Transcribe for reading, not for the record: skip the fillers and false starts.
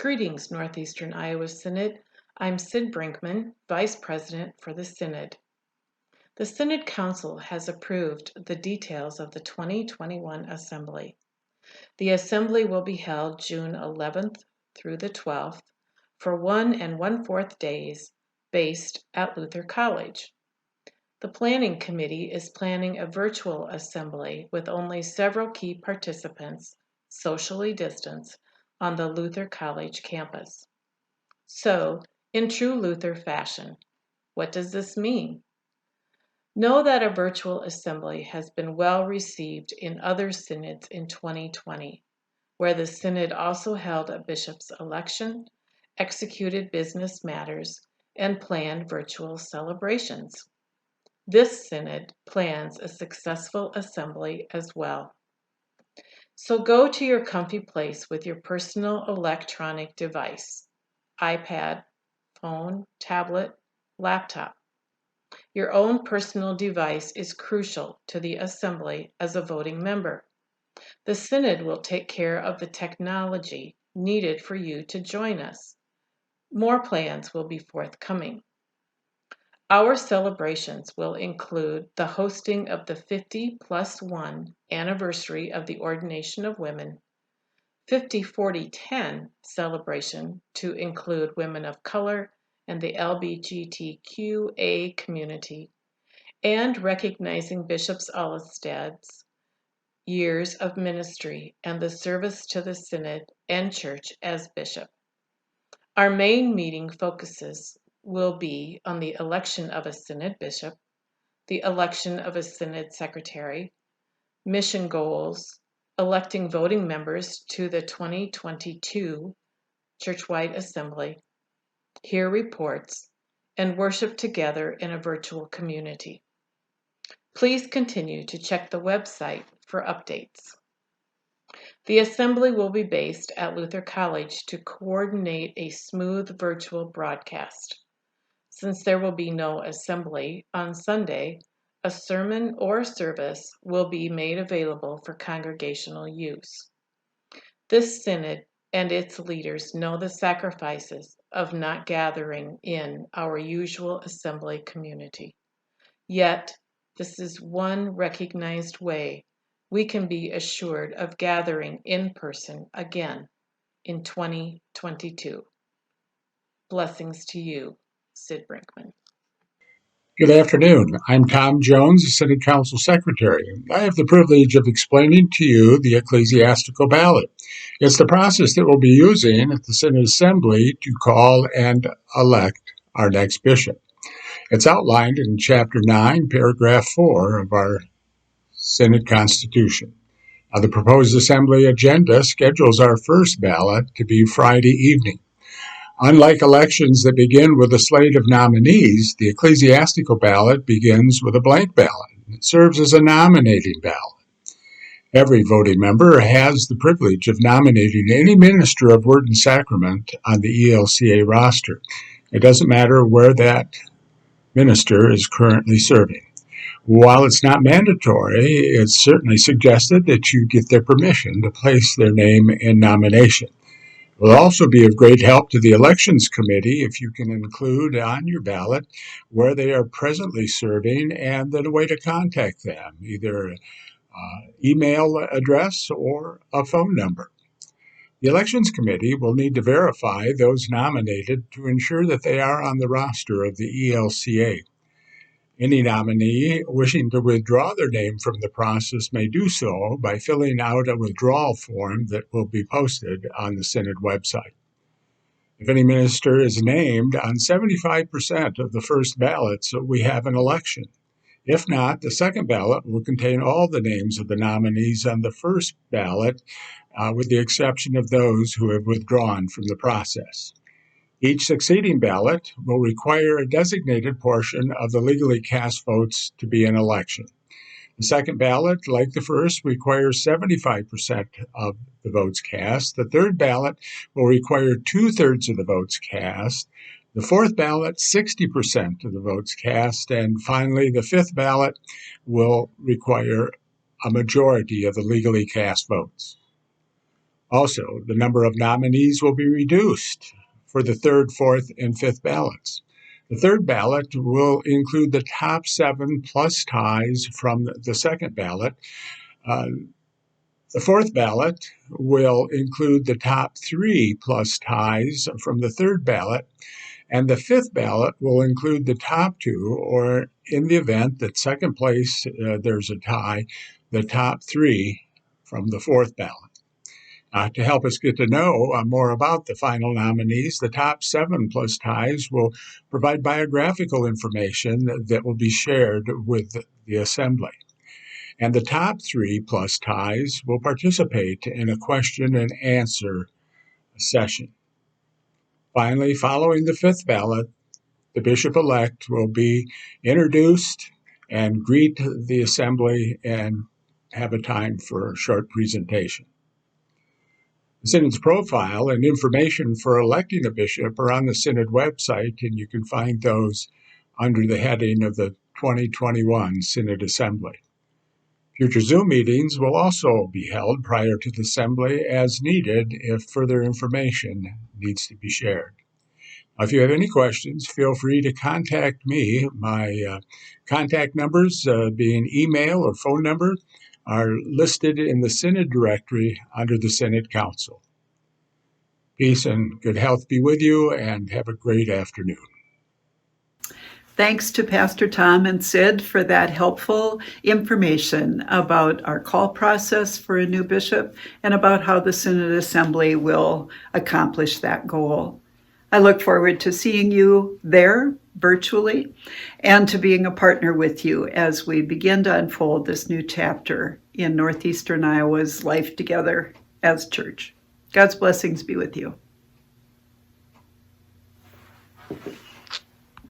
Greetings, Northeastern Iowa Synod. I'm Sid Brinkman, Vice President for the Synod. The Synod Council has approved the details of the 2021 Assembly. The Assembly will be held June 11th through the 12th for 1 1/4 days based at Luther College. The Planning Committee is planning a virtual assembly with only several key participants, socially distanced, on the Luther College campus. So, in true Luther fashion, what does this mean? Know that a virtual assembly has been well received in other synods in 2020, where the synod also held a bishop's election, executed business matters, and planned virtual celebrations. This synod plans a successful assembly as well. So go to your comfy place with your personal electronic device, iPad, phone, tablet, laptop. Your own personal device is crucial to the assembly as a voting member. The synod will take care of the technology needed for you to join us. More plans will be forthcoming. Our celebrations will include the hosting of the 50+1 anniversary of the ordination of women, 50-40-10 celebration to include women of color and the LGBTQA community, and recognizing Bishop Alistad's years of ministry and the service to the Synod and Church as bishop. Our main meeting focuses will be on the election of a Synod bishop, the election of a Synod secretary, mission goals, electing voting members to the 2022 Churchwide Assembly, hear reports, and worship together in a virtual community. Please continue to check the website for updates. The assembly will be based at Luther College to coordinate a smooth virtual broadcast. Since there will be no assembly on Sunday, a sermon or service will be made available for congregational use. This synod and its leaders know the sacrifices of not gathering in our usual assembly community. Yet, this is one recognized way we can be assured of gathering in person again in 2022. Blessings to you, Sid Brinkman. Good afternoon. I'm Tom Jones, the Synod Council Secretary. I have the privilege of explaining to you the ecclesiastical ballot. It's the process that we'll be using at the Synod Assembly to call and elect our next bishop. It's outlined in Chapter 9, Paragraph 4 of our Synod Constitution. The proposed Assembly agenda schedules our first ballot to be Friday evening. Unlike elections that begin with a slate of nominees, the ecclesiastical ballot begins with a blank ballot. It serves as a nominating ballot. Every voting member has the privilege of nominating any minister of word and sacrament on the ELCA roster. It doesn't matter where that minister is currently serving. While it's not mandatory, it's certainly suggested that you get their permission to place their name in nomination. It will also be of great help to the Elections Committee if you can include on your ballot where they are presently serving and then a way to contact them, either email address or a phone number. The Elections Committee will need to verify those nominated to ensure that they are on the roster of the ELCA. Any nominee wishing to withdraw their name from the process may do so by filling out a withdrawal form that will be posted on the Synod website. If any minister is named on 75% of the first ballots, we have an election. If not, the second ballot will contain all the names of the nominees on the first ballot, with the exception of those who have withdrawn from the process. Each succeeding ballot will require a designated portion of the legally cast votes to be an election. The second ballot, like the first, requires 75% of the votes cast. The third ballot will require 2/3 of the votes cast. The fourth ballot, 60% of the votes cast. And finally, the fifth ballot will require a majority of the legally cast votes. Also, the number of nominees will be reduced for the third, fourth, and fifth ballots. The third ballot will include the top 7 plus ties from the second ballot. The fourth ballot will include the top 3 plus ties from the third ballot, and the fifth ballot will include the top 2, or in the event that second place there's a tie, the top 3 from the fourth ballot. To help us get to know more about the final nominees, the top 7 plus ties will provide biographical information that will be shared with the Assembly. And the top 3 plus ties will participate in a question and answer session. Finally, following the fifth ballot, the bishop-elect will be introduced and greet the Assembly and have a time for a short presentation. The Synod's profile and information for electing a bishop are on the Synod website, and you can find those under the heading of the 2021 Synod Assembly. Future Zoom meetings will also be held prior to the Assembly as needed if further information needs to be shared. If you have any questions, feel free to contact me. My contact numbers, being email or phone number, are listed in the Synod directory under the Synod Council. Peace and good health be with you, and have a great afternoon. Thanks to Pastor Tom and Sid for that helpful information about our call process for a new bishop and about how the Synod Assembly will accomplish that goal. I look forward to seeing you there virtually and to being a partner with you as we begin to unfold this new chapter in Northeastern Iowa's life together as church. God's blessings be with you.